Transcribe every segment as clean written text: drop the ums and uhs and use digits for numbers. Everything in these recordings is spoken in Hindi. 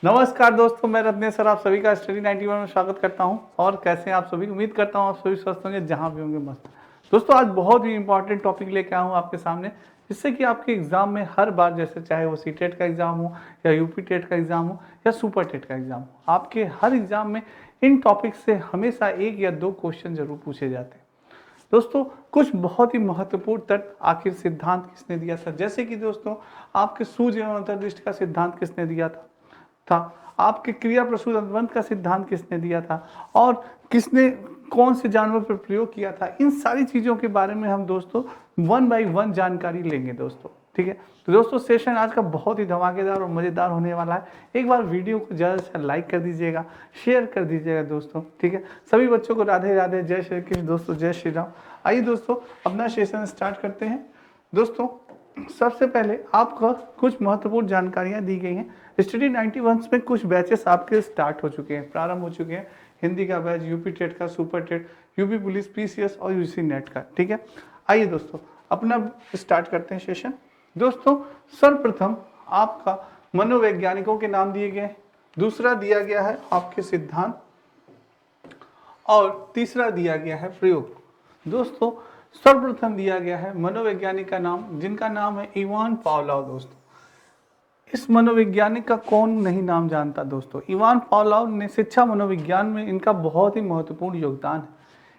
नमस्कार दोस्तों, मैं रत्नेश सर आप सभी का स्टडी 91 में स्वागत करता हूं। और कैसे हैं आप सभी? उम्मीद करता हूं आप सभी स्वस्थ होंगे, जहां भी होंगे मस्त। दोस्तों, आज बहुत ही इंपॉर्टेंट टॉपिक लेके आया हूं आपके सामने, जिससे कि आपके एग्जाम में हर बार, जैसे चाहे वो सीटेट का एग्जाम हो या यूपी टेट का एग्जाम हो या सुपर टेट का एग्जाम हो, आपके हर एग्जाम में इन टॉपिक से हमेशा एक या दो क्वेश्चन जरूर पूछे जाते हैं। दोस्तों, कुछ बहुत ही महत्वपूर्ण तत्व, आखिर सिद्धांत किसने दिया था? जैसे कि दोस्तों, आपके सूर्य एवं अंतर्दृष्टि का सिद्धांत किसने दिया था आपके क्रिया प्रसूत अनुबंध का सिद्धांत किसने दिया था, और किसने कौन से जानवर पर प्रयोग किया था? इन सारी चीजों के बारे में हम दोस्तों 1 बाय 1 जानकारी लेंगे दोस्तों। ठीक है, तो दोस्तों सेशन आज का बहुत ही धमाकेदार और मजेदार होने वाला है। एक बार वीडियो को ज्यादा से लाइक कर दीजिएगा, शेयर कर दीजिएगा दोस्तों। ठीक है, सभी बच्चों को राधे राधे, जय श्री कृष्ण दोस्तों, जय श्री राम। आइए दोस्तों, अपना सेशन स्टार्ट करते हैं। दोस्तों, सबसे पहले आपको कुछ महत्वपूर्ण जानकारियां दी गई हैं। स्टडी 91 में कुछ बैचेस आपके स्टार्ट हो चुके हैं, प्रारंभ हो चुके हैं। हिंदी का बैच, यूपी टेट का, super TET, UP police, PCS और यूसी नेट का। ठीक है, आइए दोस्तों अपना स्टार्ट करते हैं सेशन। दोस्तों, सर्वप्रथम आपका मनोवैज्ञानिकों के नाम दिए गए, दूसरा दिया गया है आपके सिद्धांत, और तीसरा दिया गया है प्रयोग। दोस्तों, सर्वप्रथम दिया गया है मनोवैज्ञानिक का नाम, जिनका नाम है इवान पावलोव। दोस्तों, इस मनोवैज्ञानिक का कौन नहीं नाम जानता? दोस्तों, इवान पावलोव ने शिक्षा मनोविज्ञान में इनका बहुत ही महत्वपूर्ण योगदान है।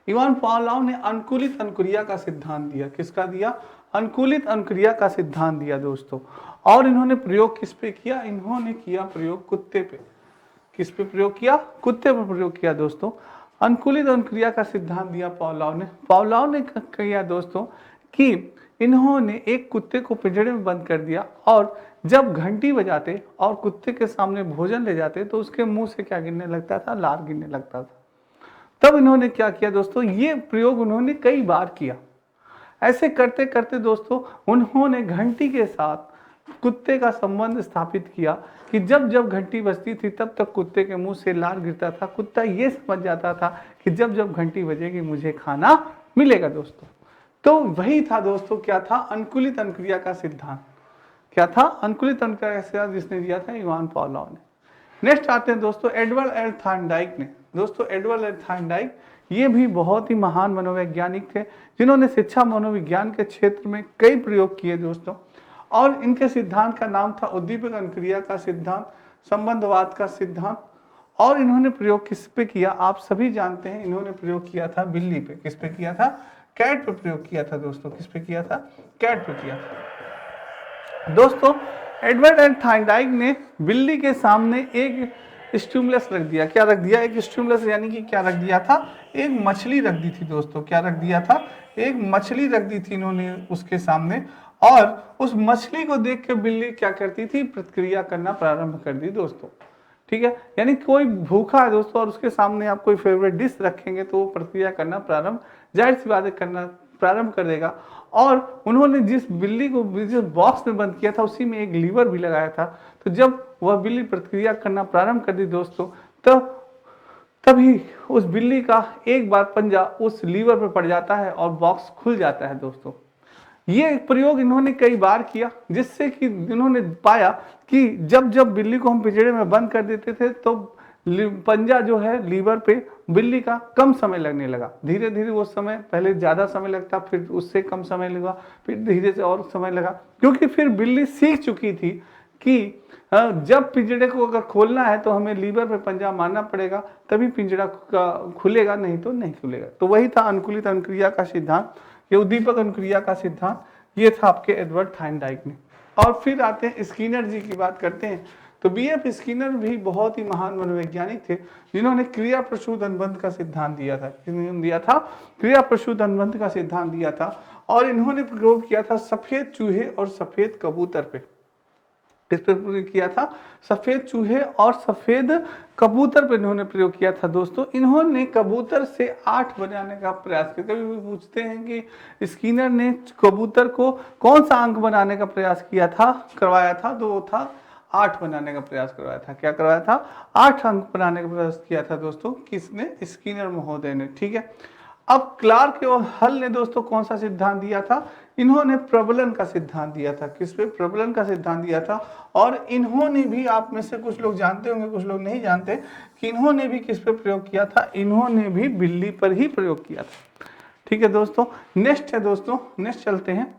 इवान पावलोव ने अनुकूलित अनुक्रिया का सिद्धांत दिया। किसका दिया? अनुकूलित अनुक्रिया का सिद्धांत दिया दोस्तों। और इन्होंने प्रयोग किस पे किया? इन्होंने किया प्रयोग कुत्ते पे। किस पे प्रयोग किया? कुत्ते पर प्रयोग किया दोस्तों। अनुकूलित अनुक्रिया का सिद्धांत दिया पावलोव ने किया दोस्तों कि इन्होंने एक कुत्ते को पिंजरे में बंद कर दिया, और जब घंटी बजाते और कुत्ते के सामने भोजन ले जाते तो उसके मुंह से क्या गिरने लगता था? लार गिरने लगता था। तब इन्होंने क्या किया दोस्तों? ये प्रयोग उन्होंने कई बार किया। ऐसे करते करते दोस्तों उन्होंने घंटी के साथ कुत्ते का संबंध स्थापित किया कि जब जब घंटी बजती थी तब तक कुत्ते के मुंह से लार गिरता था। कुत्ता ये समझ जाता था कि जब जब घंटी बजेगी मुझे खाना मिलेगा दोस्तों। तो वही था दोस्तों, क्या था? अनुकूलित अनुक्रिया का सिद्धांत। क्या था? अनुकूलित अनुक्रिया का सिद्धांत जिसने दिया था? इवान पावलोव ने। नेक्स्ट आते हैं दोस्तों एडवर्ड एल थॉर्नडाइक ने। दोस्तों, एडवर्ड एल थॉर्नडाइक ये भी बहुत ही महान मनोवैज्ञानिक थे, जिन्होंने शिक्षा मनोविज्ञान के क्षेत्र में कई प्रयोग किए दोस्तों। और इनके सिद्धांत का नाम था उद्दीपक अनुक्रिया का सिद्धांत, संबंधवाद का सिद्धांत। और इन्होंने प्रयोग किस पे किया? आप सभी जानते हैं, इन्होंने प्रयोग किया था बिल्ली पे। किस पे किया था? कैट पे प्रयोग किया था दोस्तों। किस पे किया था? कैट पे किया था दोस्तों। एडवर्ड एंड थॉर्नडाइक ने बिल्ली के सामने एक स्टिमुलस रख दिया। क्या रख दिया? एक स्टिमुलस, यानी कि क्या रख दिया था? एक मछली रख दी थी दोस्तों। क्या रख दिया था? एक मछली रख दी थी इन्होंने उसके सामने, और उस मछली को देख के बिल्ली क्या करती थी? प्रतिक्रिया करना प्रारंभ कर दी दोस्तों। ठीक है, यानी कोई भूखा है दोस्तों और उसके सामने आप कोई फेवरेट डिश रखेंगे तो वो प्रतिक्रिया करना प्रारंभ, जाहिर सी बात है, करना प्रारंभ कर देगा। और उन्होंने जिस बिल्ली को जिस बॉक्स में बंद किया था उसी में एक लीवर भी लगाया था। तो जब वह बिल्ली प्रतिक्रिया करना प्रारंभ कर दी दोस्तों, तभी उस बिल्ली का एक बार पंजा उस लीवर पर पड़ जाता है और बॉक्स खुल जाता है दोस्तों। ये प्रयोग इन्होंने कई बार किया, जिससे कि इन्होंने पाया कि जब जब बिल्ली को हम पिंजरे में बंद कर देते थे तो पंजा जो है लीवर पे बिल्ली का कम समय लगने लगा। धीरे धीरे वो समय, पहले ज्यादा समय लगता, फिर उससे कम समय लगा, फिर धीरे से और समय लगा, क्योंकि फिर बिल्ली सीख चुकी थी कि जब पिंजरे को अगर खोलना है तो हमें लीवर पे पंजा मारना पड़ेगा, तभी पिंजरा खुलेगा, नहीं तो नहीं खुलेगा। तो वही था अनुकूलित अनुक्रिया का सिद्धांत, ये उद्दीपक अनुक्रिया का सिद्धांत, ये था आपके एडवर्ड थॉर्नडाइक ने। और फिर आते हैं स्किनर जी की बात करते हैं। तो बीएफ स्किनर भी बहुत ही महान मनोवैज्ञानिक थे, जिन्होंने क्रिया प्रसूत अनुबंध का सिद्धांत दिया था। दिया था क्रिया प्रसूत अनुबंध का सिद्धांत दिया था, और इन्होंने प्रयोग किया था सफेद चूहे और सफेद कबूतर पे। किस पे प्रयोग किया था? सफेद चूहे और सफेद कबूतर पे इन्होंने प्रयोग किया था दोस्तों। इन्होंने कबूतर से 8 बनाने का प्रयास किया। कभी भी पूछते हैं कि स्किनर ने कबूतर को कौन सा अंक बनाने का प्रयास किया था, करवाया था, तो वो था 8 बनाने का प्रयास करवाया था। क्या करवाया था? 8 अंक बनाने का प्रयास किया था दोस्तों। किसने? स्किनर महोदय ने। ठीक है, अब क्लार्क और हल ने दोस्तों कौन सा सिद्धांत दिया था? इन्होंने प्रबलन का सिद्धांत दिया था। किस पे? प्रबलन का सिद्धांत दिया था। और इन्होंने भी, आप में से कुछ लोग जानते होंगे, कुछ लोग नहीं जानते, कि इन्होंने भी किस पे प्रयोग किया था? इन्होंने भी बिल्ली पर ही प्रयोग किया था। ठीक है दोस्तों, नेक्स्ट है दोस्तों, नेक्स्ट चलते हैं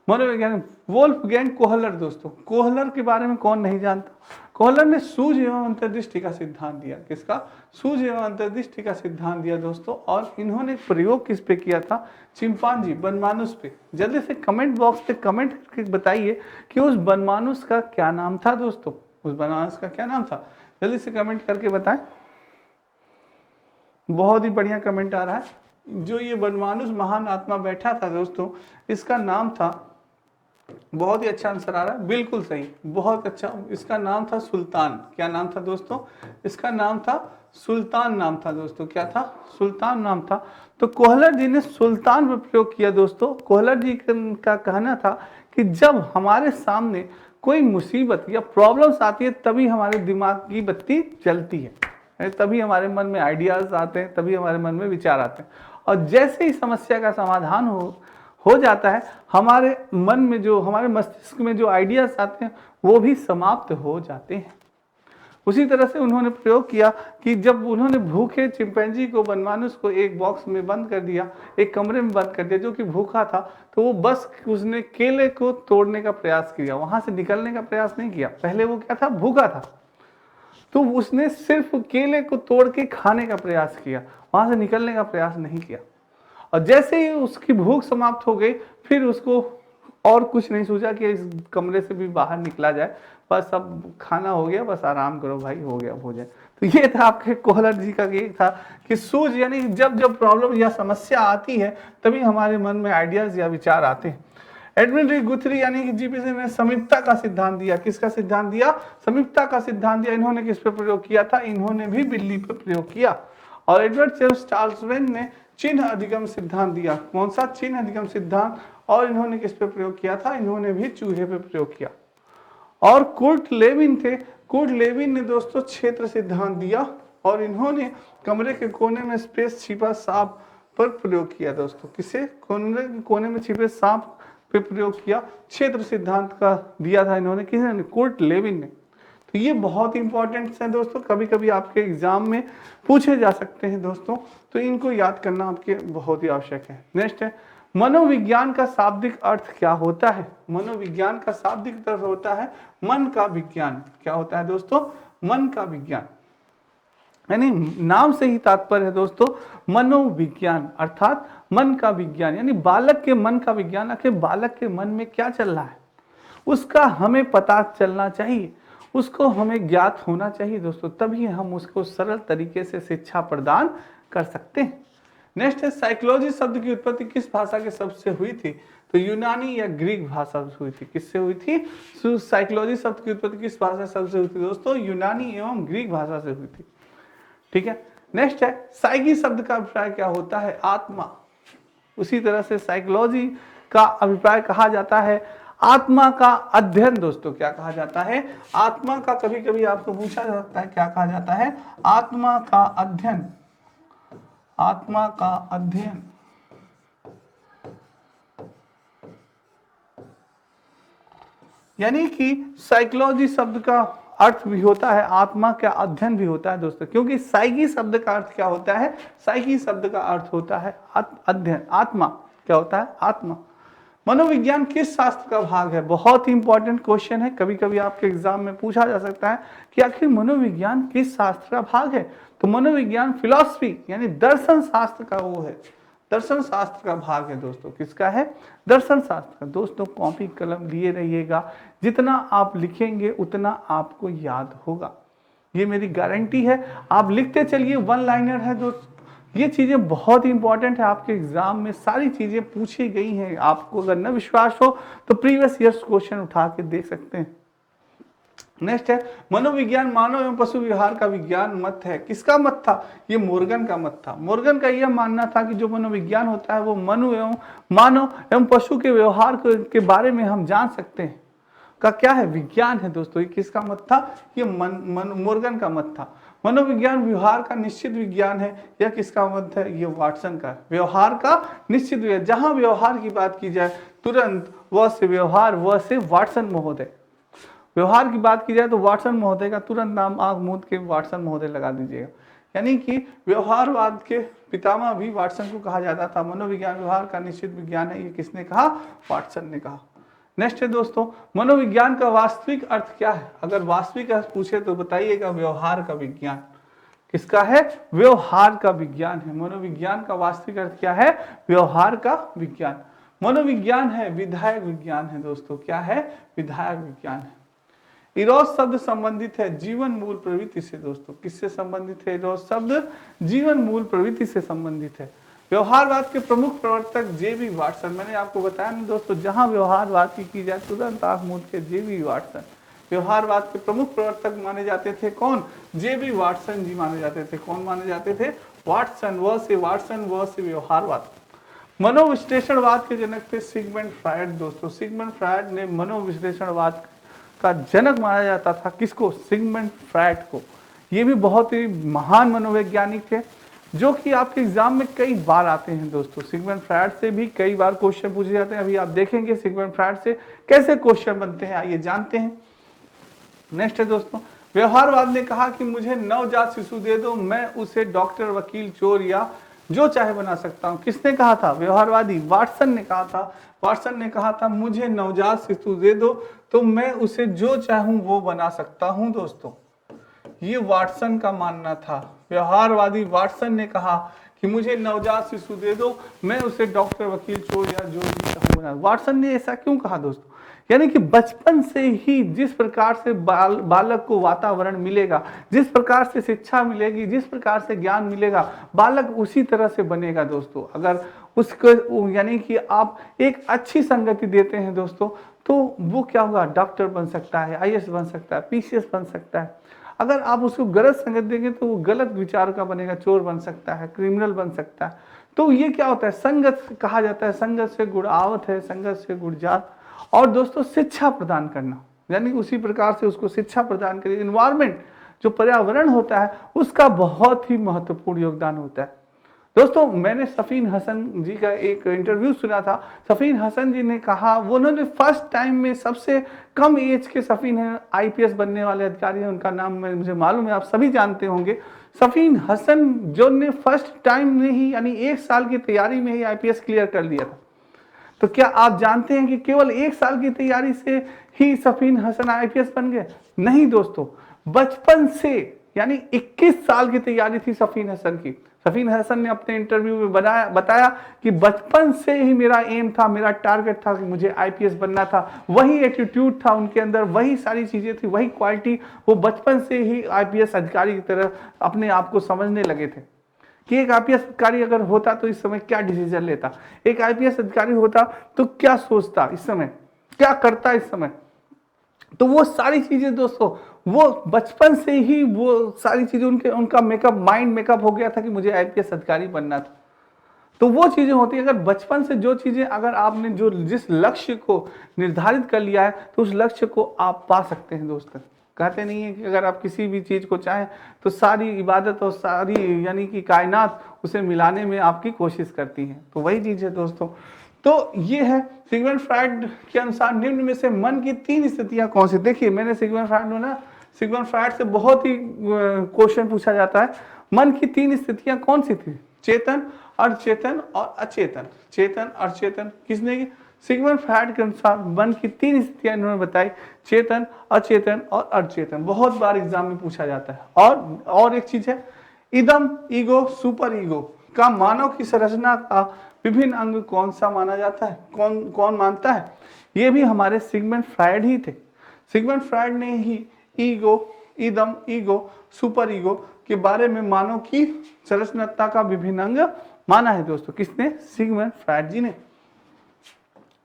मनोवैज्ञानिक वोल्फगैंग कोहलर। दोस्तों कोहलर के बारे में कौन नहीं जानता? कोहलर ने सूझ एवं अंतर्दृष्टि का सिद्धांत दिया। किसका? सूझ एवं अंतर्दृष्टि का सिद्धांत दिया दोस्तों। और इन्होंने प्रयोग किस पे किया था? चिंपांजी, बनमानुष पे। जल्दी से कमेंट बॉक्स पे कमेंट करके बताइए कि उस बनमानुष का क्या नाम था दोस्तों, उस बनमानुष का क्या नाम था? जल्दी से कमेंट करके बताएं। बहुत ही बढ़िया कमेंट आ रहा है। जो ये बनमानुष महान आत्मा बैठा था दोस्तों, इसका नाम था, बहुत ही अच्छा आंसर आ रहा है, बिल्कुल सही, बहुत अच्छा, इसका नाम था सुल्तान। क्या नाम था दोस्तों? इसका नाम था सुल्तान, नाम था दोस्तों। क्या था? सुल्तान नाम था। तो कोहलर जी ने सुल्तान पर प्रयोग किया दोस्तों। कोहलर जी का कहना था कि जब हमारे सामने कोई मुसीबत या प्रॉब्लम्स आती है तभी हमारे दिमाग की बत्ती जलती है, तभी हमारे मन में आइडियाज आते हैं, तभी हमारे मन में विचार आते हैं। और जैसे ही समस्या का समाधान हो जाता है, हमारे मन में जो, हमारे मस्तिष्क में जो आइडियाज आते हैं वो भी समाप्त हो जाते हैं। उसी तरह से उन्होंने प्रयोग किया कि जब उन्होंने भूखे चिंपैंजी को, बनमानुष को एक बॉक्स में बंद कर दिया, एक कमरे में बंद कर दिया जो कि भूखा था, तो वो बस उसने केले को तोड़ने का प्रयास किया, वहां से निकलने का प्रयास नहीं किया। पहले वो क्या था? भूखा था, तो उसने सिर्फ केले को तोड़ के खाने का प्रयास किया, वहां से निकलने का प्रयास नहीं किया। और जैसे ही उसकी भूख समाप्त हो गई, फिर उसको और कुछ नहीं सोचा कि इस कमरे से भी बाहर निकला जाए, बस अब खाना हो गया, बस आराम करो भाई, हो गया भोजन। तो ये था आपके कोहलर जी का, ये था कि सूझ, यानी जब जब प्रॉब्लम या समस्या आती है तभी हमारे मन में आइडियाज या विचार आते हैं। एडविन डी गुथरी यानी कि जीपीसी ने समीपता का सिद्धांत दिया। किसका सिद्धांत दिया? समीपता का सिद्धांत दिया। इन्होंने किस पे प्रयोग किया था? इन्होंने भी बिल्ली पे प्रयोग किया। और एडवर्ड जेम्स चार्ल्स ने चिन्ह अधिगम सिद्धांत दिया। कौन सा? चिन्ह अधिगम सिद्धांत। और इन्होंने किस पे प्रयोग किया था? इन्होंने भी चूहे पे प्रयोग किया। और कुर्ट लेविन थे। कुर्ट लेविन ने दोस्तों क्षेत्र सिद्धांत दिया और इन्होंने कमरे के कोने में स्पेस छिपा सांप पर प्रयोग किया दोस्तों। किसे? कमरे के कोने में छिपे सांप पे प्रयोग किया, क्षेत्र सिद्धांत का दिया था इन्होंने। किसने? कुर्ट लेविन ने। तो ये बहुत इंपॉर्टेंट है दोस्तों, कभी कभी आपके एग्जाम में पूछे जा सकते हैं दोस्तों, तो इनको याद करना आपके बहुत ही आवश्यक है। नेक्स्ट है मनोविज्ञान का शाब्दिक अर्थ क्या होता है? मनोविज्ञान का शाब्दिक अर्थ होता है मन का विज्ञान। क्या होता है दोस्तों? मन का विज्ञान, यानी नाम से ही तात्पर्य है दोस्तों मनोविज्ञान, अर्थात मन का विज्ञान, यानी बालक के मन का विज्ञान। आखिर बालक के मन में क्या चल रहा है उसका हमें पता चलना चाहिए, उसको हमें ज्ञात होना चाहिए दोस्तों, तभी हम उसको सरल तरीके से शिक्षा प्रदान कर सकते हैं। नेक्स्ट है साइकोलॉजी शब्द की उत्पत्ति किस भाषा के शब्द से हुई थी? तो यूनानी या ग्रीक भाषा से हुई थी। किससे हुई थी? साइकोलॉजी शब्द की उत्पत्ति किस भाषा शब्द से हुई थी दोस्तों? यूनानी एवं ग्रीक भाषा से हुई थी। ठीक है, नेक्स्ट है साइकी शब्द का अभिप्राय क्या होता है? आत्मा। उसी तरह से साइकोलॉजी का अभिप्राय कहा जाता है आत्मा का अध्ययन। दोस्तों क्या कहा जाता है? आत्मा का, कभी कभी आपको पूछा जा सकता है, क्या कहा जाता है? आत्मा का अध्ययन। आत्मा का अध्ययन। यानी कि साइकोलॉजी शब्द का अर्थ भी होता है आत्मा का अध्ययन भी होता है दोस्तों, क्योंकि साइकी शब्द का अर्थ क्या होता है? साइकी शब्द का अर्थ होता है अध्ययन। आत्मा क्या होता है? आत्मा। मनोविज्ञान किस शास्त्र का भाग है? बहुत ही इंपॉर्टेंट क्वेश्चन है, कभी कभी आपके एग्जाम में पूछा जा सकता है कि आखिर मनोविज्ञान किस शास्त्र का भाग है? तो मनोविज्ञान फिलॉसफी यानी दर्शन शास्त्र का वो है, दर्शन शास्त्र का भाग है दोस्तों। किसका है? दर्शन शास्त्र का। दोस्तों कॉपी कलम लिए रहिएगा, जितना आप लिखेंगे उतना आपको याद होगा, ये मेरी गारंटी है। आप लिखते चलिए, वन लाइनर है दोस्तों, ये चीजें बहुत ही इंपॉर्टेंट है, आपके एग्जाम में सारी चीजें पूछी गई हैं। आपको अगर न विश्वास हो तो प्रीवियस ईयर्स क्वेश्चन उठा के देख सकते हैं। नेक्स्ट है मनोविज्ञान मानव एवं पशु व्यवहार का विज्ञान मत है। किसका मत था? ये मोर्गन का मत था। मोर्गन का यह मानना था कि जो मनोविज्ञान होता है वो मानव एवं पशु के व्यवहार के बारे में हम जान सकते हैं का क्या है? विज्ञान है दोस्तों। ये किसका मत था? ये मोर्गन का मत था। मनोविज्ञान व्यवहार का निश्चित विज्ञान है, यह किसका मत है? ये वाटसन का। व्यवहार का निश्चित विज्ञान, जहां व्यवहार की बात की जाए तुरंत व से व्यवहार, व से वाटसन महोदय। व्यवहार की बात की जाए तो वाटसन महोदय का तुरंत नाम आंख मूंद के वाटसन महोदय लगा दीजिएगा। यानी कि व्यवहारवाद के पितामह भी वाटसन को कहा जाता था। मनोविज्ञान व्यवहार का निश्चित विज्ञान है, ये किसने कहा? वाटसन ने कहा। नेक्स्ट है दोस्तों, मनोविज्ञान का वास्तविक अर्थ क्या है? अगर वास्तविक अर्थ पूछे तो बताइएगा व्यवहार का विज्ञान। किसका है? व्यवहार का विज्ञान है। मनोविज्ञान का वास्तविक अर्थ क्या है? व्यवहार का विज्ञान। मनोविज्ञान है विधायक विज्ञान है दोस्तों। क्या है? विधायक विज्ञान है। इरोस शब्द संबंधित है जीवन मूल प्रवृत्ति से दोस्तों। किससे संबंधित है इरोस शब्द? जीवन मूल प्रवृत्ति से संबंधित है। व्यवहारवाद के प्रमुख प्रवर्तक जे.बी. वाटसन। मैंने आपको बताया ना दोस्तों, जहां व्यवहारवाद की जाए तुरंत आंख मूंद के जे.बी. वाटसन। व्यवहारवाद के प्रमुख प्रवर्तक माने जाते थे कौन? जे.बी. वाटसन जी माने जाते थे। कौन माने जाते थे? वाटसन। व से वाटसन, व से व्यवहारवाद। मनोविश्लेषणवाद के जनक थे सिगमंड फ्रायड दोस्तों। सिगमंड फ्रायड ने मनोविश्लेषणवाद का जनक माना जाता था। किसको? सिगमंड फ्रायड को। ये भी बहुत ही महान मनोवैज्ञानिक थे, जो कि आपके एग्जाम में कई बार आते हैं दोस्तों। सिगमंड फ्रायड से भी कई बार क्वेश्चन पूछे जाते हैं। अभी आप देखेंगे सिगमंड फ्रायड से कैसे क्वेश्चन बनते हैं, आइए जानते हैं। नेक्स्ट है दोस्तों, व्यवहारवाद ने कहा कि मुझे नवजात शिशु दे दो, मैं उसे डॉक्टर, वकील, चोर या जो चाहे बना सकता हूं। किसने कहा था? व्यवहारवादी वाटसन ने कहा था। वाटसन ने कहा था मुझे नवजात शिशु दे दो तो मैं उसे जो चाहूं वो बना सकता हूं दोस्तों। ये वाटसन का मानना था। व्यवहारवादी वाटसन ने कहा कि मुझे नवजात शिशु दे दो, मैं उसे डॉक्टर, वकील, चोर या जो भी चाहूं बना। वाटसन ने ऐसा क्यों कहा दोस्तों? यानी कि बचपन से ही जिस प्रकार से बालक को वातावरण मिलेगा, जिस प्रकार से शिक्षा मिलेगी, जिस प्रकार से ज्ञान मिलेगा, बालक उसी तरह से बनेगा दोस्तों। अगर उसको यानी कि आप एक अच्छी संगति देते हैं दोस्तों, तो वो क्या होगा? डॉक्टर बन सकता है, आईएएस बन सकता है, पीसीएस बन सकता है। अगर आप उसको गलत संगत देंगे तो वो गलत विचार का बनेगा, चोर बन सकता है, क्रिमिनल बन सकता है। तो ये क्या होता है? संगत कहा जाता है। संगत से गुण आवत है, संगत से गुण जात। और दोस्तों शिक्षा प्रदान करना, यानी उसी प्रकार से उसको शिक्षा प्रदान करिए। इन्वायरमेंट, जो पर्यावरण होता है, उसका बहुत ही महत्वपूर्ण योगदान होता है दोस्तों। मैंने सफीन हसन जी का एक इंटरव्यू सुना था। सफीन हसन जी ने कहा, वो उन्होंने फर्स्ट टाइम में सबसे कम एज के सफीन है आईपीएस बनने वाले अधिकारी हैं, उनका नाम मुझे मालूम है, आप सभी जानते होंगे। सफीन हसन जो ने फर्स्ट टाइम में ही यानी 1 साल की तैयारी में ही आईपीएस क्लियर कर लिया था। तो क्या आप जानते हैं कि केवल 1 साल की तैयारी से ही सफीन हसन आईपीएस बन गए? नहीं दोस्तों, बचपन से यानी 21 साल की तैयारी थी सफीन हसन की। सफीन हसन ने अपने इंटरव्यू में बताया कि बचपन से ही मेरा एम था, मेरा टारगेट था कि मुझे आईपीएस बनना था। वही एटीट्यूड था उनके अंदर, वही सारी चीजें थी, वही क्वालिटी। वो बचपन से ही आईपीएस अधिकारी की तरह अपने आप को समझने लगे थे कि एक आईपीएस अधिकारी अगर होता तो इस समय क्या डिसीजन लेता, एक आईपीएस अधिकारी होता तो क्या सोचता, इस समय क्या करता इस समय। तो वो सारी चीजें दोस्तों, वो बचपन से ही वो सारी चीजें उनका माइंड मेकअप हो गया था कि मुझे आईपीएस अधिकारी बनना था। तो वो चीजें होती है, अगर बचपन से जो चीजें अगर आपने जो जिस लक्ष्य को निर्धारित कर लिया है तो उस लक्ष्य को आप पा सकते हैं दोस्तों। कहते नहीं है कि अगर आप किसी भी चीज को चाहें तो सारी इबादत और सारी यानी कि कायनात उसे मिलाने में आपकी कोशिश करती है। तो वही चीज है दोस्तों। तो ये है सिगमंड फ्रायड के अनुसार निम्न में से मन की 3 स्थितियां कौन सी। देखिए मैंने सिगमंड फ्रायड से बहुत ही क्वेश्चन पूछा जाता है। मन की 3 स्थितियां कौन सी थी? चेतन, अर्धचेतन और अचेतन। चेतन, अर्धचेतन किसने की? सिगमंड फ्रायड के अनुसार मन की 3 स्थितियां इन्होंने बताई, चेतन, अचेतन और अर्धचेतन। बहुत बार एग्जाम में पूछा जाता है। और एक चीज है, इदम, ईगो, सुपर ईगो का मानव की संरचना का विभिन्न अंग कौन सा माना जाता है? कौन मानता है? ये भी हमारे सिगमंड फ्रायड ही थे। सिगमंड फ्रायड ने ही ईगो, इदम, ईगो, सुपर ईगो के बारे में मानव की संरचनात्मकता का विभिन्न अंग माना है दोस्तों। किसने? सिगमंड फ्रायड जी ने।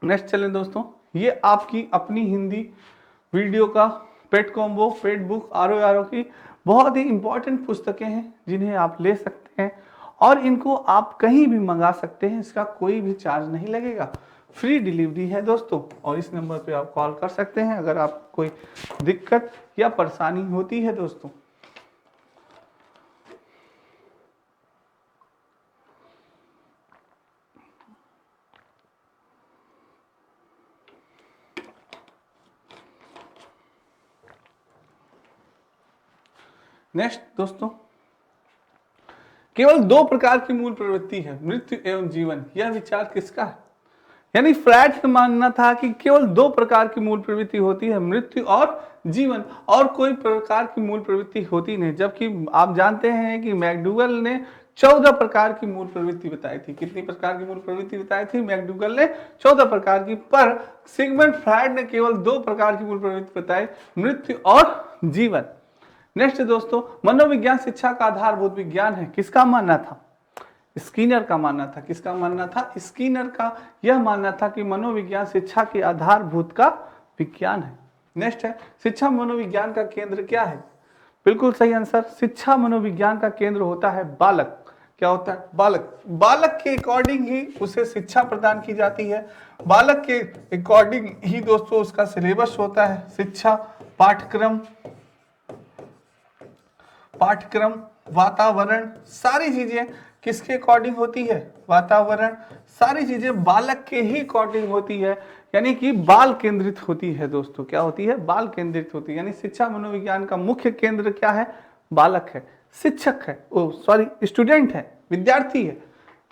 नेक्स्ट चले दोस्तों, ये आपकी अपनी हिंदी वीडियो का पेट कॉम्बो, पेट बुक, आर की बहुत ही इंपॉर्टेंट पुस्तकें हैं जिन्हें आप ले सकते हैं और इनको आप कहीं भी मंगा सकते हैं। इसका कोई भी चार्ज नहीं लगेगा, फ्री डिलीवरी है दोस्तों। और इस नंबर पे आप कॉल कर सकते हैं अगर आप कोई दिक्कत या परेशानी होती है दोस्तों। नेक्स्ट दोस्तों, केवल दो प्रकार की मूल प्रवृत्ति है, मृत्यु एवं जीवन। यह विचार किसका है? यानी फ्लैट का मानना था कि केवल दो प्रकार की मूल प्रवृत्ति होती है, मृत्यु और जीवन, और कोई प्रकार की मूल प्रवृत्ति होती नहीं। जबकि आप जानते हैं कि मैकडूगल ने 14 प्रकार की मूल प्रवृत्ति बताई थी। कितनी प्रकार की मूल प्रवृत्ति बताई थी? मैकडूगल ने 14 प्रकार की, पर सिगमंड फ्रायड ने केवल दो प्रकार की मूल प्रवृत्ति बताई, मृत्यु और जीवन। नेक्स्ट दोस्तों, मनोविज्ञान शिक्षा का आधारभूत विज्ञान है। किसका मानना था? स्किनर का मानना था। किसका मानना था? स्किनर का यह मानना था कि मनोविज्ञान शिक्षा के आधारभूत का विज्ञान है। नेक्स्ट है, शिक्षा मनोविज्ञान का केंद्र क्या है? बिल्कुल सही आंसर, शिक्षा मनोविज्ञान का केंद्र होता है बालक। क्या होता है? बालक। बालक के अकॉर्डिंग ही उसे शिक्षा प्रदान की जाती है, बालक के अकॉर्डिंग ही दोस्तों उसका सिलेबस होता है। शिक्षा पाठ्यक्रम, वातावरण, सारी चीजें किसके अकॉर्डिंग होती है? वातावरण, सारी चीजें बालक के ही अकॉर्डिंग होती है, यानी कि बाल केंद्रित होती है दोस्तों। क्या होती है? बाल केंद्रित होती है। यानी शिक्षा मनोविज्ञान का मुख्य केंद्र क्या है? बालक है, शिक्षक है, स्टूडेंट है, विद्यार्थी है,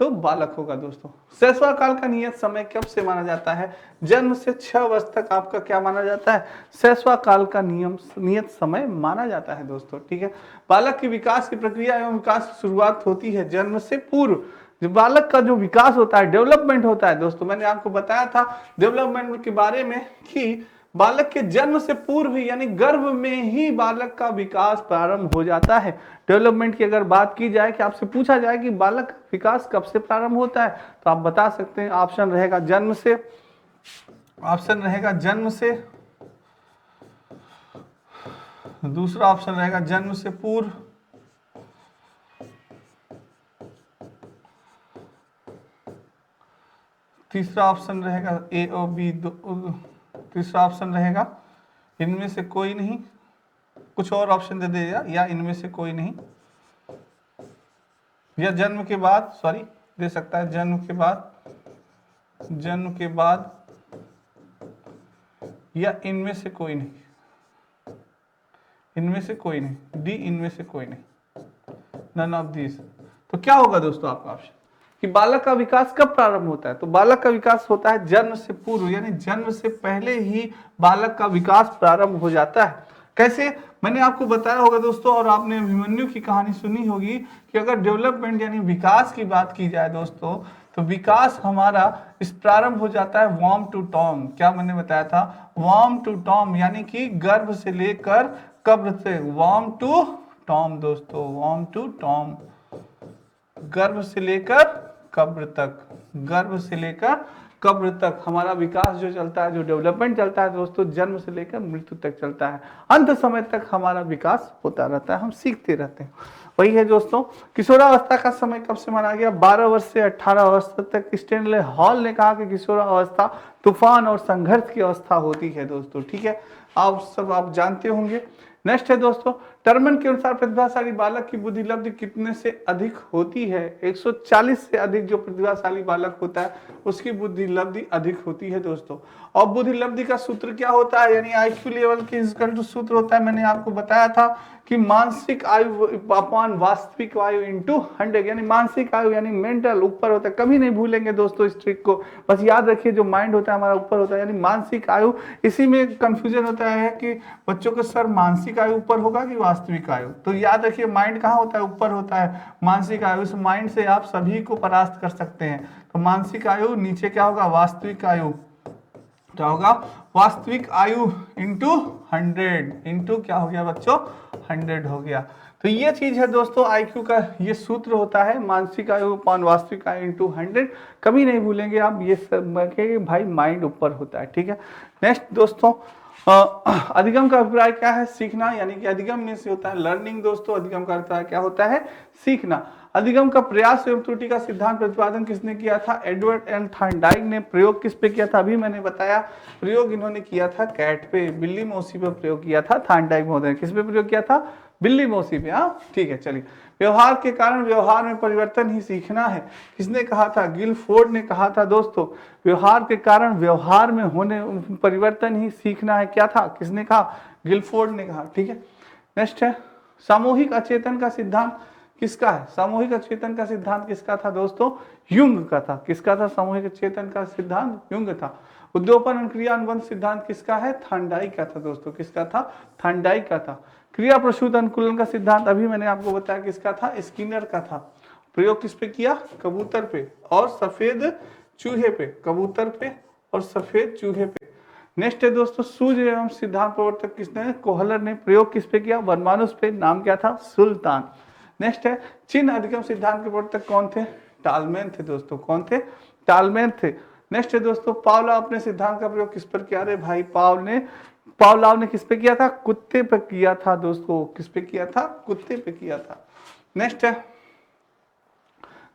तो बालक होगा दोस्तों। शैशव काल का नियत समय कब से माना जाता है? जन्म से 6 वर्ष तक आपका क्या माना जाता है? शैशव काल का नियत समय माना जाता है दोस्तों। ठीक है, बालक की विकास की प्रक्रिया एवं विकास की शुरुआत होती है जन्म से पूर्व। जो बालक का जो विकास होता है, डेवलपमेंट होता है दोस्तों, मैंने आपको बताया था डेवलपमेंट के बारे में कि बालक के जन्म से पूर्व ही, यानी गर्भ में ही बालक का विकास प्रारंभ हो जाता है। डेवलपमेंट की अगर बात की जाए कि आपसे पूछा जाए कि बालक विकास कब से प्रारंभ होता है, तो आप बता सकते हैं ऑप्शन रहेगा जन्म से, दूसरा ऑप्शन रहेगा जन्म से पूर्व, तीसरा ऑप्शन रहेगा ए और बी, तीसरा ऑप्शन रहेगा इनमें से कोई नहीं, कुछ और ऑप्शन दे देगा, या इनमें से कोई नहीं, या जन्म के बाद, सॉरी दे सकता है जन्म के बाद, या इनमें से कोई नहीं, डी इनमें से कोई नहीं, नन ऑफ दिस। तो क्या होगा दोस्तों आपका ऑप्शन कि बालक का विकास कब प्रारंभ होता है? तो बालक का विकास होता है जन्म से पूर्व, यानी जन्म से पहले ही बालक का विकास प्रारंभ हो जाता है। कैसे? मैंने आपको बताया होगा दोस्तों, और आपने अभिमन्यु की कहानी सुनी होगी कि अगर डेवलपमेंट यानी विकास की बात की जाए दोस्तों, तो विकास हमारा इस प्रारंभ हो जाता है वॉर्म टू टॉम। क्या मैंने बताया था? वॉर्म टू टॉम, यानी कि गर्भ से लेकर कब्र तक, वॉर्म टू टॉम दोस्तों, वॉर्म टू टॉम, गर्भ से लेकर कब्र तक हमारा विकास जो चलता है, जो डेवलपमेंट चलता है दोस्तों, जन्म से लेकर मृत्यु तक चलता है। अंत समय तक हमारा विकास होता रहता है, हम सीखते रहते हैं। वही है दोस्तों, किशोरावस्था का समय कब से माना गया? 12 वर्ष से 18 वर्ष तक। स्टैनले हॉल ने कहा कि किशोरावस्था तूफान और संघर्ष की अवस्था होती है दोस्तों। ठीक है, आप जानते होंगे। नेक्स्ट है दोस्तों, टर्मन के अनुसार प्रतिभाशाली बालक की बुद्धि लब्धि कितने से अधिक होती है? 140 से अधिक जो प्रतिभाशाली बालक होता है उसकी बुद्धि लब्धि अधिक होती है दोस्तों। और बुद्धि लब्धि का सूत्र क्या होता है? यानी आईक्यू लेवल के इक्वल टू सूत्र होता है, मैंने आपको बताया था कि मानसिक आयु अपॉन वास्तविक आयु इंटू 100, यानी मानसिक आयु यानी मेंटल ऊपर होता है। कभी नहीं भूलेंगे दोस्तों इस ट्रिक को, बस याद रखिए जो माइंड होता है हमारा ऊपर होता है, यानी मानसिक आयु। इसी में कंफ्यूजन होता है कि बच्चों को सर मानसिक आयु ऊपर होगा कि वास्तविक आयु, तो याद रखिए माइंड कहाँ होता है? ऊपर होता है। मानसिक आयु, इस माइंड से आप सभी को परास्त कर सकते हैं। तो मानसिक आयु नीचे क्या होगा? वास्तविक आयु। क्या होगा? वास्तविक आयु इंटू 100, इंटू क्या हो गया बच्चों? 100 हो गया। तो ये चीज है दोस्तों, आईक्यू का ये सूत्र होता है, मानसिक आयु अपॉन वास्तविक आयु इंटू 100। कभी नहीं भूलेंगे आप ये सब, भाई माइंड ऊपर होता है। ठीक है, नेक्स्ट दोस्तों, अधिगम का अभिप्राय क्या है? सीखना, यानी कि अधिगम में से होता है लर्निंग दोस्तों। अधिगम का अर्थ क्या होता है? सीखना। अधिगम का प्रयास एवं त्रुटि का सिद्धांत प्रतिपादन किसने किया था? एडवर्ड एल थॉर्नडाइक ने। प्रयोग किस पे किया था? अभी मैंने बताया, प्रयोग इन्होंने किया था कैट पे, बिल्ली मौसी पे प्रयोग किया था थॉर्नडाइक महोदय। किस पे प्रयोग किया था? बिल्ली मौसी पे। हाँ ठीक है, चलिए। व्यवहार के कारण व्यवहार में परिवर्तन ही सीखना है, किसने कहा था? गिलफोर्ड ने कहा था दोस्तों। व्यवहार के कारण व्यवहार में होने परिवर्तन ही सीखना है, क्या था? किसने कहा? गिलफोर्ड ने कहा। ठीक है, नेक्स्ट है सामूहिक अचेतन का सिद्धांत किसका है? सामूहिक अचेतन का सिद्धांत किसका था दोस्तों? युंग का था। किसका था सामूहिक अचेतन का सिद्धांत? युंग था। उद्दीपन अनुक्रिया अनुबंध सिद्धांत किसका है? थांडाइक का था दोस्तों। किसका था? थांडाइक का था। क्रिया प्रसूत अनुकूलन का सिद्धांत अभी मैंने आपको बताया किसका था? स्किनर का था। प्रयोग किस पे किया? कबूतर पे और सफेद चूहे पे। कबूतर पे और सफेद चूहे पे। नेक्स्ट है दोस्तों सूर्य एवं सिद्धांत प्रवर्तक किसने? कोहलर ने। प्रयोग किस पे किया? वनमानुष पे। नाम क्या था? सुल्तान। नेक्स्ट है चिन्ह अधिगम सिद्धांत के प्रवर्तक कौन थे? टालमैन थे दोस्तों। कौन थे? टालमैन थे। नेक्स्ट है दोस्तों पावलॉव अपने सिद्धांत का प्रयोग किस पर किया? रे भाई पावलॉव ने किस पे किया था? कुत्ते पे किया था दोस्तों। किस पे किया था? कुत्ते पे किया था। नेक्स्ट है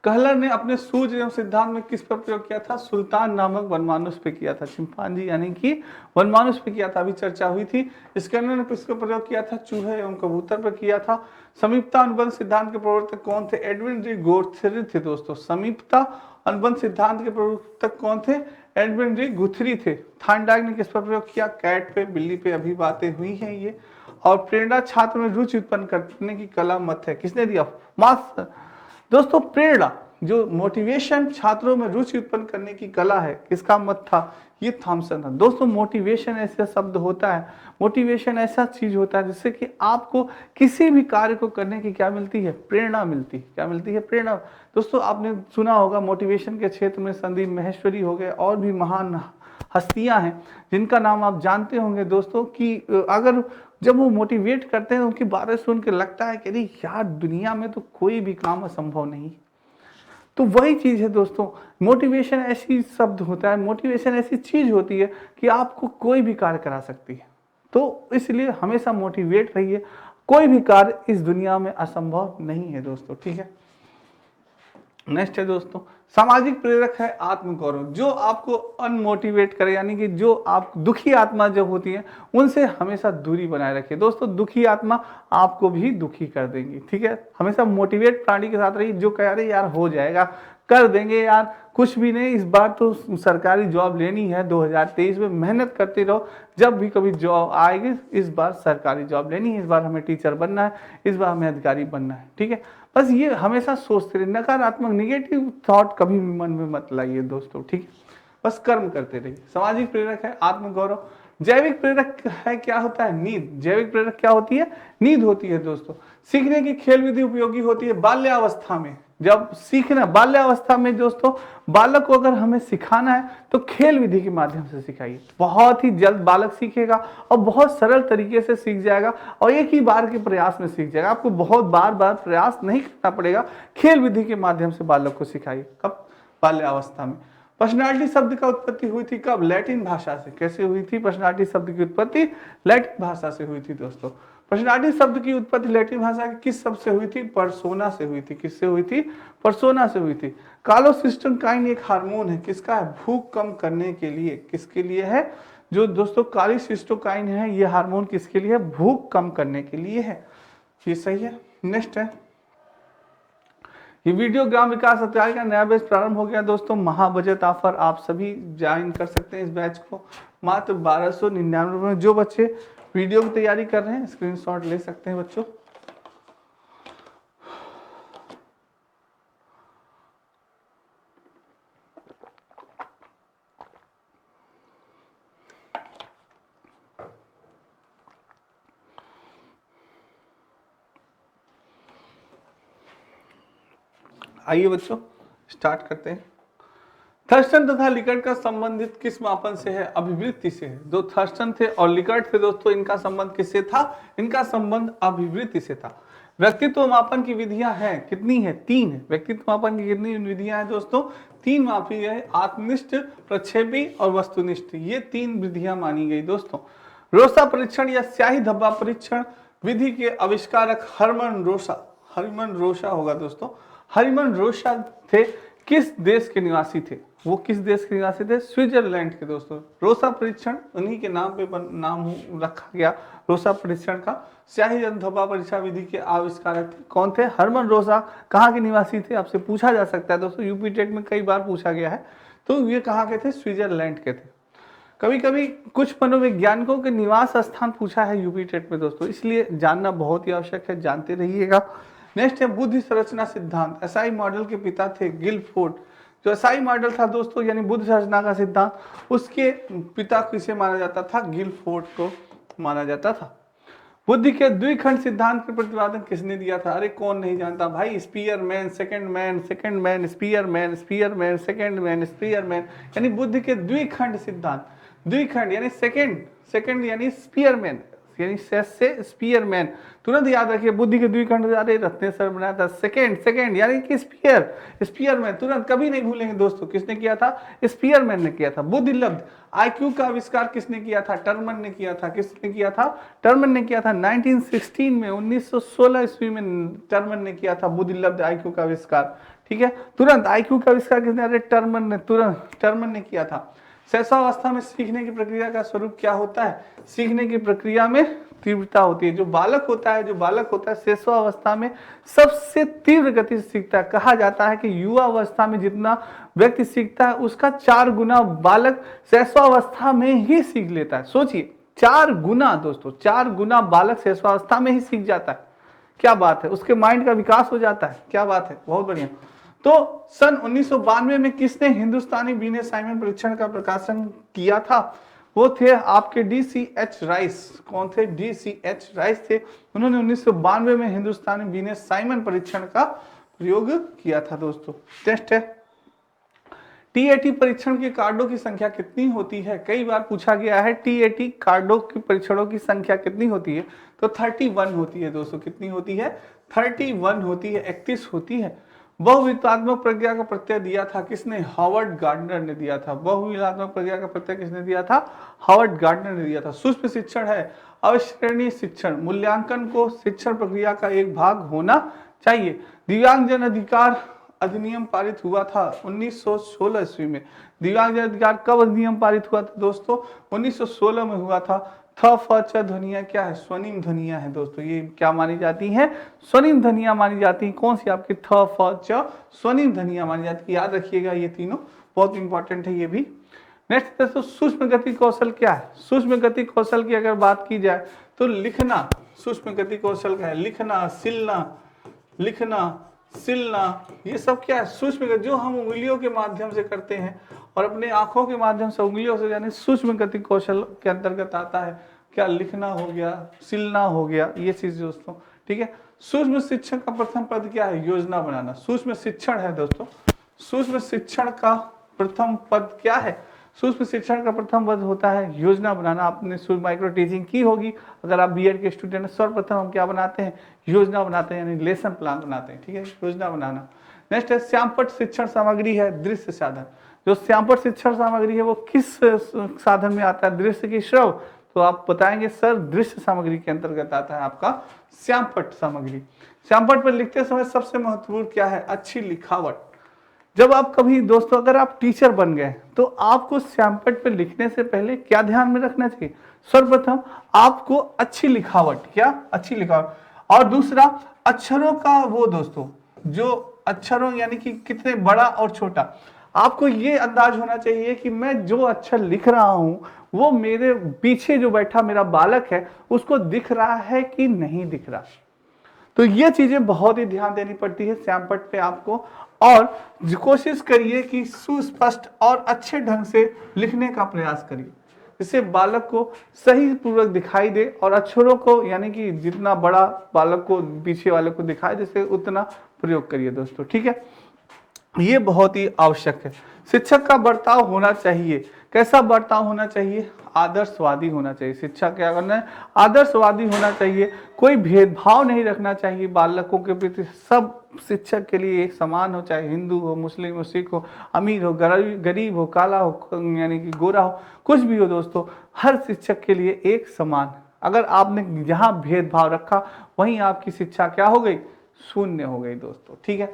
कहलर ने अपने सूर्य एवं सिद्धांत में किस पर प्रयोग किया था? सुल्तान नामक वनमानुष पे किया था। चिंपांजी यानी कि वनमानुष पे किया था, अभी चर्चा हुई थी। स्किनर ने किसका प्रयोग किया था? चूहे एवं कबूतर पर किया था। समीपता अनुबंध सिद्धांत के प्रवर्तक कौन थे? एडविन डी गुथरी थे दोस्तों। समीपता अनुबंध सिद्धांत के प्रवर्तक कौन थे? एडविन डी गुथरी थे। थांडाइक ने किस पर प्रयोग किया? कैट पे, बिल्ली पे। अभी बातें हुई हैं ये। और प्रेरणा छात्र में रुचि उत्पन्न करने की कला मत है, किसने दिया? मास्टर दोस्तों प्रेरणा, जो मोटिवेशन छात्रों में रुचि उत्पन्न करने की कला है, किसका मत था? ये थॉमसन था दोस्तों। मोटिवेशन ऐसा शब्द होता है, मोटिवेशन ऐसा चीज होता है जिससे कि आपको किसी भी कार्य को करने की क्या मिलती है? प्रेरणा मिलती है। क्या मिलती है? प्रेरणा। दोस्तों आपने सुना होगा मोटिवेशन के क्षेत्र में संदीप माहेश्वरी हो गए और भी महान हस्तियां हैं जिनका नाम आप जानते होंगे दोस्तों, कि अगर जब वो मोटिवेट करते हैं उनकी बातें सुन के लगता है कि अरे यार दुनिया में तो कोई भी काम असंभव नहीं। तो वही चीज है दोस्तों, मोटिवेशन ऐसी शब्द होता है, मोटिवेशन ऐसी चीज होती है कि आपको कोई भी कार्य करा सकती है। तो इसलिए हमेशा मोटिवेट रहिए, कोई भी कार्य इस दुनिया में असंभव नहीं है दोस्तों। ठीक है, नेक्स्ट है दोस्तों सामाजिक प्रेरक है आत्मगौरव। जो आपको अनमोटिवेट करे, यानी कि जो आप दुखी आत्मा जब होती है उनसे हमेशा दूरी बनाए रखिए दोस्तों। दुखी आत्मा आपको भी दुखी कर देंगी। ठीक है, हमेशा मोटिवेट प्राणी के साथ रहिए, जो कह रहे यार हो जाएगा, कर देंगे यार, कुछ भी नहीं, इस बार तो सरकारी जॉब लेनी है 2023 में, मेहनत करते रहो, जब भी कभी जॉब आएगी इस बार सरकारी जॉब लेनी है, इस बार हमें टीचर बनना है, इस बार हमें अधिकारी बनना है। ठीक है, बस ये हमेशा सोचते रहिए, नकारात्मक निगेटिव थॉट कभी भी मन में मत लाइए दोस्तों। ठीक है, बस कर्म करते रहिए। सामाजिक प्रेरक है आत्मगौरव। जैविक प्रेरक है क्या होता है? नींद। जैविक प्रेरक क्या होती है? नींद होती है दोस्तों। सीखने की खेल विधि उपयोगी होती है बाल्यावस्था में। जब सीखना बाल्यावस्था में दोस्तों, बालक को अगर हमें सिखाना है तो खेल विधि के माध्यम से सिखाइए। बहुत ही जल्द बालक सीखेगा और बहुत सरल तरीके से सीख जाएगा और एक ही बार के प्रयास में सीख जाएगा। आपको बहुत बार बार प्रयास नहीं करना पड़ेगा, खेल विधि के माध्यम से बालक को सिखाइए। कब? बाल्यावस्था में। पर्सनालिटी शब्द का उत्पत्ति हुई थी कब? लैटिन भाषा से। कैसे हुई थी पर्सनालिटी शब्द की उत्पत्ति? लैटिन भाषा से हुई थी दोस्तों। पर्सनालिटी शब्द की उत्पत्ति लैटिन भाषा के किस शब्द से हुई थी? पर्सोना से हुई थी। किससे हुई थी? पर्सोना से हुई थी। कालोसिस्टोकाइन एक हार्मोन है, किसका है? भूख कम करने के लिए। किसके लिए है? जो दोस्तों कालीसिस्टोकाइन है, ये हार्मोन किसके लिए है? भूख कम करने के लिए है। ये सही है। नेक्स्ट है ये वीडियो ग्राम विकास अध्याय का नया बैच प्रारंभ हो गया दोस्तों। महाबजट ऑफर, आप सभी ज्वाइन कर सकते हैं इस बैच को मात्र 1299 में। जो बच्चे वीडियो की तैयारी कर रहे हैं स्क्रीनशॉट ले सकते हैं बच्चों। आइए बच्चों स्टार्ट करते हैं। थर्स्टन तथा लिकर्ट का संबंधित किस मापन से है? अभिवृत्ति से है। जो थर्स्टन थे और लिकर्ट थे दोस्तों, इनका संबंध किससे था? इनका संबंध अभिवृत्ति से था। व्यक्तित्व मापन की विधियां हैं, कितनी है? 3 है। व्यक्तित्व मापन की कितनी विधियां हैं दोस्तों? 3 मापी है, आत्मनिष्ठ, प्रक्षेपी और वस्तुनिष्ठ। ये 3 विधियां मानी गई दोस्तों। रोसा परीक्षण या स्याही धब्बा परीक्षण विधि के आविष्कारक हरमन रोसा होगा दोस्तों। हरमन रोसा थे, किस देश के निवासी थे? वो किस देश के निवासी थे? स्विट्जरलैंड के दोस्तों। रोसा परीक्षण उन्हीं के नाम पे नाम रखा गया रोसा परीक्षण का। स्याही धब्बा परीक्षा विधि के आविष्कारक थे, कौन थे? हरमन रोसा। कहाँ के निवासी थे? आपसे पूछा जा सकता है दोस्तों, यूपी टेट में कई बार पूछा गया है। तो ये कहाँ के थे? स्विट्जरलैंड के थे। कभी कभी कुछ मनोवैज्ञानिकों के निवास स्थान पूछा है यूपी टेट में दोस्तों, इसलिए जानना बहुत ही आवश्यक है, जानते रहिएगा। नेक्स्ट है बुद्धि संरचना सिद्धांत। एसआई मॉडल के पिता थे गिलफोर्ड। जो एसआई मॉडल था दोस्तों यानी बुद्धि संरचना का सिद्धांत, उसके पिता किसे माना जाता था? गिलफोर्ड को माना जाता था। बुद्धि के द्विखंड सिद्धांत के प्रतिपादन किसने दिया था? अरे कौन नहीं जानता भाई, Spearman, second man, Spearman, second man, यानी बुद्धि के द्विखंड सिद्धांत। द्विखंड यानी सेकंड यानी स्पीयरमैन, यानी से स्पीयरमैन। तुरंत याद रखिए बुद्धि के द्विखंड, अरे रत्ने सर बनाया था। सेकंड यानी कि स्पीयरमैन, तुरंत कभी नहीं भूलेंगे दोस्तों, किसने किया था? स्पीयरमैन ने किया था। बुद्धिलब्ध, आईक्यू का आविष्कार किसने किया था? टर्मन ने किया था। किसने किया था? टर्मन ने किया था 1916 में, 1916 ईस्वी में टर्मन ने किया था बुद्धिलब्ध आईक्यू का आविष्कार। ठीक है, तुरंत आईक्यू का आविष्कार किसने? अरे टर्मन ने किया था। शैशवावस्था में सीखने की प्रक्रिया का स्वरूप क्या होता है? सीखने की प्रक्रिया में तीव्रता होती है। जो बालक होता है शैशवावस्था में सबसे तीव्र गति से सीखता है। कहा जाता है कि युवा अवस्था में जितना व्यक्ति सीखता है उसका 4 गुना बालक शैशवावस्था में ही सीख लेता है। सोचिए 4 गुना दोस्तों, 4 गुना बालक शैशवावस्था में ही सीख जाता है। क्या बात है, उसके माइंड का विकास हो जाता है। क्या बात है, बहुत बढ़िया। तो सन 1992 में किसने हिंदुस्तानी बीने साइमन परीक्षण का प्रकाशन किया था? वो थे आपके DCH राइस। कौन थे? DCH राइस थे। उन्होंने 1992 में हिंदुस्तानी बीने साइमन परीक्षण का प्रयोग किया था दोस्तों। टेस्ट है TAT परीक्षण के कार्डों की संख्या कितनी होती है? कई बार पूछा गया है TAT कार्डों के परीक्षणों की संख्या कितनी होती है? तो 31 होती है दोस्तों। कितनी होती है? 31 होती है, 31 होती है। बहुविधात्मक प्रज्ञा का प्रत्यय दिया था किसने? हार्वर्ड गार्डनर ने दिया था। बहुविधात्मक प्रज्ञा का प्रत्यय किसने दिया था? हार्वर्ड गार्डनर ने दिया था। सूक्ष्म शिक्षण है अविश्वसनीय शिक्षण, मूल्यांकन को शिक्षण प्रक्रिया का एक भाग होना चाहिए। दिव्यांगजन अधिकार अधिनियम पारित हुआ था 1916 ईस्वी में। दिव्यांगजन अधिकार कब अधिनियम पारित हुआ था दोस्तों? 1916 में हुआ था। थ फ च ध्वनियां क्या है? स्वनिम ध्वनियां है दोस्तों। ये क्या मानी जाती हैं? स्वनिम ध्वनियां मानी जाती हैं। कौन सी? आपकी थ फ च स्वनिम ध्वनियां मानी जाती है। याद रखिएगा ये तीनों, बहुत इंपॉर्टेंट है ये भी। नेक्स्ट दोस्तों सूक्ष्म गति कौशल क्या है? सूक्ष्म गति कौशल की अगर बात की जाए तो लिखना सूक्ष्म गति कौशल का है। लिखना सिलना ये सब क्या है? सूक्ष्म गति, जो हम उंगलियों के माध्यम से करते हैं और अपने आंखों के माध्यम से उंगलियों से, यानी सूक्ष्म गति कौशल के अंतर्गत आता है। क्या? लिखना हो गया, सिलना हो गया, ये चीज दोस्तों। ठीक है, सूक्ष्म शिक्षण का प्रथम पद क्या है? योजना बनाना। सूक्ष्म शिक्षण है दोस्तों, सूक्ष्म शिक्षण का प्रथम पद क्या है? सूक्ष्म शिक्षण का प्रथम पद होता है योजना बनाना। आपने माइक्रो टीचिंग की होगी, अगर आप बीएड के स्टूडेंट हैं। सर्वप्रथम हम क्या बनाते हैं? योजना बनाते हैं, यानी लेसन प्लान बनाते हैं। ठीक है, योजना बनाना। नेक्स्ट है श्यामपट्ट शिक्षण सामग्री है दृश्य साधन। जो श्यामपट्ट शिक्षण सामग्री है वो किस साधन में आता है? दृश्य की श्रव। तो आप बताएंगे सर दृश्य सामग्री के अंतर्गत आता है आपका श्यामपट्ट सामग्री। श्यामपट्ट पर लिखते समय सबसे महत्वपूर्ण क्या है? अच्छी लिखावट। जब आप कभी दोस्तों अगर आप टीचर बन गए तो आपको श्यामपट्ट पे लिखने से पहले क्या ध्यान में रखना चाहिए? सर्वप्रथम आपको अच्छी लिखावट, क्या? अच्छी लिखावट। और दूसरा अक्षरों का वो दोस्तों, जो अक्षरों यानी कि कितने बड़ा और छोटा, आपको ये अंदाज होना चाहिए कि मैं जो अक्षर लिख रहा हूं वो मेरे पीछे जो बैठा मेरा बालक है उसको दिख रहा है कि नहीं दिख रहा। तो ये चीजें बहुत ही ध्यान देनी पड़ती है श्यामपट्ट पे आपको। और कोशिश करिए कि सुस्पष्ट और अच्छे ढंग से लिखने का प्रयास करिए, जिससे बालक को सही पूर्वक दिखाई दे और अक्षरों को यानी कि जितना बड़ा बालक को पीछे वाले को दिखाई दे उतना प्रयोग करिए दोस्तों। ठीक है, ये बहुत ही आवश्यक है। शिक्षक का बर्ताव होना चाहिए, कैसा बर्ताव होना चाहिए? आदर्शवादी होना चाहिए। शिक्षा क्या करना है? आदर्शवादी होना चाहिए। कोई भेदभाव नहीं रखना चाहिए बालकों के प्रति। सब शिक्षक के लिए एक समान हो, चाहे हिंदू हो, मुस्लिम हो, सिख हो, अमीर हो, गरीब हो, काला हो, यानी कि गोरा हो, कुछ भी हो दोस्तों, हर शिक्षक के लिए एक समान। अगर आपने जहां भेदभाव रखा वहीं आपकी शिक्षा क्या हो गई? शून्य हो गई दोस्तों। ठीक है,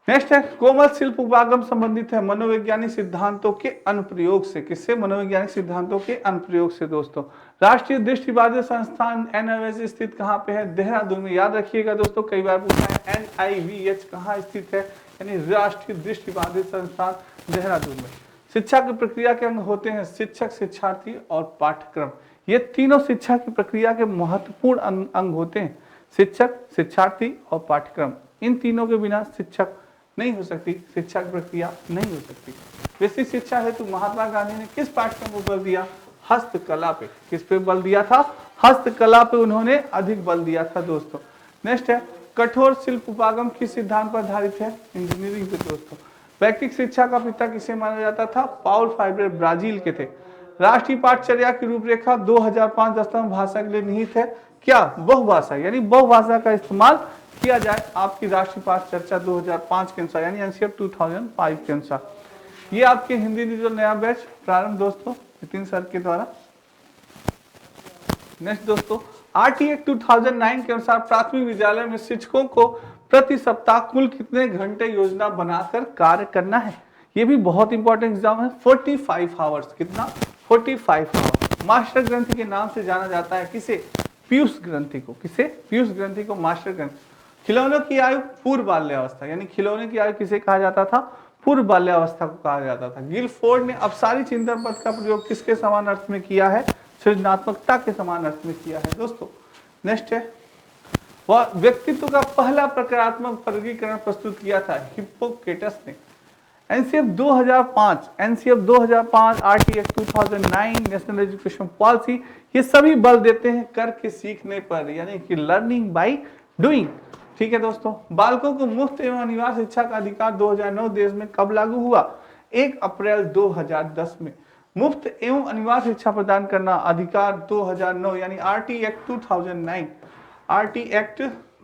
नेक्स्ट है कोमल शिल्प उपागम संबंधित है मनोवैज्ञानिक सिद्धांतों के अनुप्रयोग से। किससे? मनोवैज्ञानिक सिद्धांतों के अनुप्रयोग से दोस्तों। राष्ट्रीय दृष्टिबाधित संस्थान NIVH स्थित कहाँ पे है? देहरादून में। याद रखिएगा दोस्तों, कई बार पूछा है NIVH कहाँ स्थित है, यानी राष्ट्रीय दृष्टिबाधित संस्थान देहरादून में। शिक्षा की प्रक्रिया के अंग होते हैं शिक्षक, शिक्षार्थी और पाठ्यक्रम। ये तीनों शिक्षा की प्रक्रिया के महत्वपूर्ण अंग होते हैं, शिक्षक, शिक्षार्थी और पाठ्यक्रम। इन तीनों के बिना शिक्षक नहीं हो सकती, शिक्षा की प्रक्रिया नहीं हो सकती। वैसी शिक्षा हेतु महात्मा गांधी ने किस पाठ्यक्रम को बल दिया? हस्तकला पे। किस पे बल दिया था? हस्तकला पे उन्होंने अधिक बल दिया था दोस्तों। नेक्स्ट है, कठोर शिल्प उपागम किस सिद्धांत पर आधारित है? इंजीनियरिंग पे दोस्तों। वैयक्तिक शिक्षा का पिता किसे माना जाता था? पाउल फ्राइडे ब्राजील के थे। राष्ट्रीय पाठचर्या की रूपरेखा 2005 दशमलव भाषा के लिए निहित है क्या? बहुभाषा, यानी बहुभाषा का इस्तेमाल किया जाए आपकी राष्ट्रीय पाठचर्या 2005 के अनुसार, यानी एनसीएफ 2005 के अनुसार। ये आपके हिंदी जो नया बैच प्रारंभ दोस्तों नितिन सर के द्वारा। नेक्स्ट दोस्तों, आरटी एक्ट 2009 के अनुसार प्राथमिक विद्यालय में शिक्षकों को प्रति सप्ताह कुल कितने घंटे योजना बनाकर कार्य करना है? ये भी बहुत इंपॉर्टेंट एग्जाम है। 45 आवर्स। कितना? 45 आवर्स। मास्टर ग्रंथि के नाम से जाना जाता है किसे? पीयूष ग्रंथि को। किसे? पीयूष ग्रंथि को मास्टर ग्रंथि। खिलौनों की आयु पूर्व बाल्यावस्था, यानी खिलौने की आयु किसे कहा जाता था? पूर्व बाल्यावस्था को कहा जाता था। गिलफोर्ड ने अपसारी चिंतन पद का प्रयोग किसके समान अर्थ में किया है? सृजनात्मकता के समान अर्थ में किया है दोस्तों। नेक्स्ट है, वह व्यक्तित्व का पहला प्रकारात्मक वर्गीकरण प्रस्तुत किया था हिप्पोक्रेटस ने। NCF 2005, RT act 2009, national education policy, ये सभी बल देते हैं करके सीखने पर, यानी कि लर्निंग बाय डूइंग। ठीक है दोस्तों। बालकों को मुफ्त एवं अनिवार्य शिक्षा का अधिकार 2009 देश में कब लागू हुआ? 1 अप्रैल 2010 में। मुफ्त एवं अनिवार्य शिक्षा प्रदान करना अधिकार 2009, यानी आरटी एक्ट 2009। आरटी एक्ट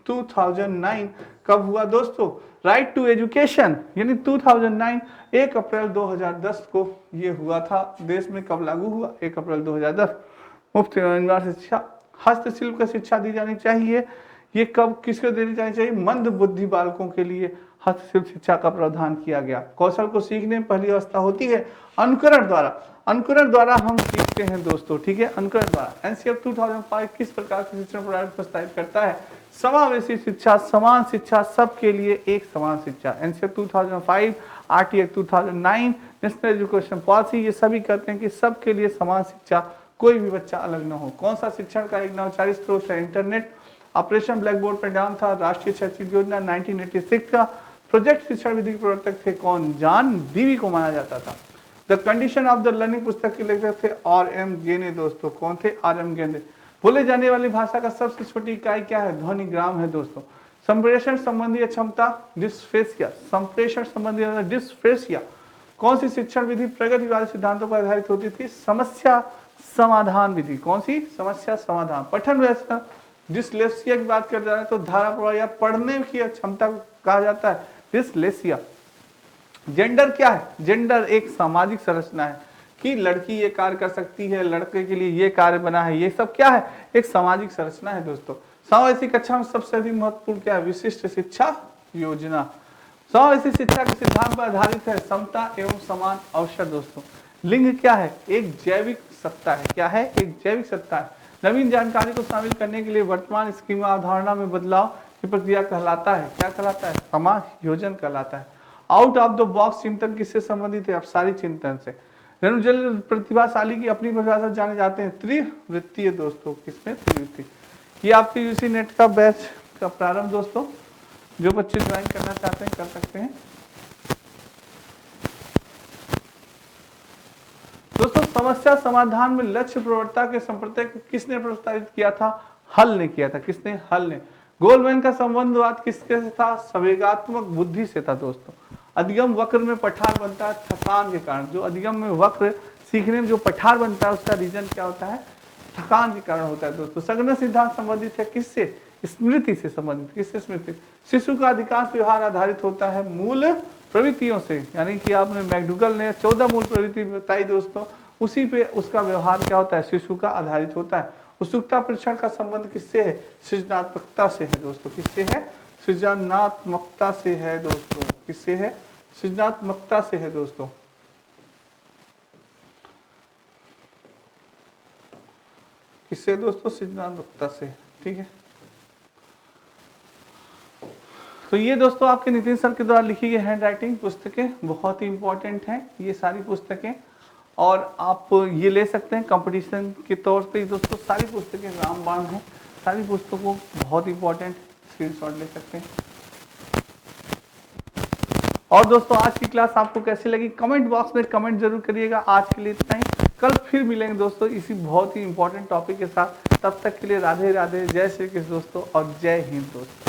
2009 कब हुआ दोस्तों? राइट टू एजुकेशन, यानी 2009, 1 अप्रैल 2010 को ये हुआ था। देश में कब लागू हुआ? 1 अप्रैल 2010। मुफ्त एवं अनिवार्य शिक्षा। हस्तशिल्प का शिक्षा दी जानी चाहिए, ये कब किसको देनी चाहिए? मंद बुद्धि बालकों के लिए हस्तशिल्प शिक्षा का प्रावधान किया गया। कौशल को सीखने में पहली अवस्था होती है अनुकरण द्वारा। अनुकरण द्वारा हम सीखते हैं दोस्तों, ठीक है, अनुकरण द्वारा। एनसीएफ 2005 किस प्रकार की शिक्षण प्रणाली प्रस्तावित करता है? समावेशी शिक्षा, समान शिक्षा, सबके लिए एक समान शिक्षा। NCF 2005, RT act 2009, national education policy, ये सभी कहते हैं कि सबके लिए समान शिक्षा, कोई भी बच्चा अलग न हो। कौन सा शिक्षण का एक नवाचारी स्रोत है? इंटरनेट। ऑपरेशन ब्लैक बोर्ड पर नाम था। राष्ट्रीय शैक्षिक योजना 1986 का। प्रोजेक्ट शिक्षा विधि के प्रवर्तक थे कौन? जॉन डीवी को माना जाता था। The condition of the learning पुस्तक के लेखक थे आर.एम. गेने दोस्तों। कौन थे? आर.एम. गेने। बोले जाने वाली भाषा का सबसे छोटी इकाई क्या है? ध्वनिग्राम है दोस्तों। संप्रेषण संबंधी क्षमता डिस्फेसिया। संप्रेषण संबंधी डिस्फेसिया। कौन सी शिक्षण विधि प्रगतिवादी सिद्धांतों पर आधारित होती थी? समस्या समाधान विधि। कौन सी? समस्या समाधान। पठन व्यवस्था डिसलेक्सिया की बात कर रहा है तो धारा प्रवाह या पढ़ने की क्षमता को कहा जाता है डिसलेक्सिया। जेंडर क्या है? जेंडर एक सामाजिक संरचना है कि लड़की ये कार्य कर सकती है, लड़के के लिए ये कार्य बना है, ये सब क्या है? एक सामाजिक संरचना है दोस्तों। समावेशी कक्षा में सबसे अधिक महत्वपूर्ण क्या है? विशिष्ट शिक्षा योजना। समावेशी शिक्षा के सिद्धांत पर आधारित है समता एवं समान अवसर दोस्तों। लिंग क्या है? एक जैविक सत्ता है। क्या है? एक जैविक सत्ता है। नवीन जानकारी को शामिल करने के लिए वर्तमान स्कीमा अवधारणा में बदलाव की प्रक्रिया कहलाता है। क्या कहलाता है? समायोजन कहलाता है। आउट ऑफ द बॉक्स चिंतन किससे संबंधित है? अपसारी चिंतन से। रेणुजल प्रतिभाशाली की अपनी परिभाषा जाने जाते हैं त्रिवृत्तीय दोस्तों। किसमें? त्रिवृत्ति। ये आपके यूसी नेट का बैच का प्रारंभ दोस्तों, जो बच्चे ज्वाइन करना चाहते हैं कर सकते हैं दोस्तों। समस्या समाधान में लक्ष्य प्रवृत्ता के संप्रदाय को किसने प्रस्तावित किया था? हल ने किया था। किसने? हल ने। गोलमैन का संबंधवाद किसके से था? संवेगात्मक बुद्धि से था दोस्तों। अधिगम वक्र में पठार बनता है थकान के कारण। जो अधिगम में वक्र सीखने में जो पठार बनता है उसका रीजन क्या होता है? थकान के कारण होता है दोस्तों। संगणन सिद्धांत संबंधित है किससे? स्मृति से संबंधित। किससे? स्मृति। शिशु का अधिकांश व्यवहार आधारित होता है मूल प्रवृत्तियों से, यानी कि आपने मैकडूगल ने 14 मूल प्रवृत्ति बताई दोस्तों, उसी पे उसका व्यवहार क्या होता है? शिशु का आधारित होता है। उत्सुकता परीक्षण का संबंध किससे है? सृजनात्मकता से है दोस्तों। किससे है? सृजनात्मकता से है दोस्तों। किससे है? सृजनात्मकता से है दोस्तों। किससे दोस्तों? सृजनात्मकता से। ठीक है। तो ये दोस्तों आपके नितिन सर के द्वारा लिखी गई हैंड राइटिंग पुस्तकें बहुत ही इंपॉर्टेंट हैं ये सारी पुस्तकें, और आप ये ले सकते हैं कंपटीशन के तौर पे। दोस्तों सारी पुस्तकें रामबाण हैं, सारी पुस्तकों बहुत इंपॉर्टेंट, स्क्रीनशॉट ले सकते हैं। और दोस्तों आज की क्लास आपको कैसी लगी कमेंट बॉक्स में कमेंट जरूर करिएगा। आज के लिए इतना ही, कल फिर मिलेंगे दोस्तों इसी बहुत ही इंपॉर्टेंट टॉपिक के साथ। तब तक के लिए राधे राधे, जय श्री कृष्ण दोस्तों और जय हिंद दोस्तों।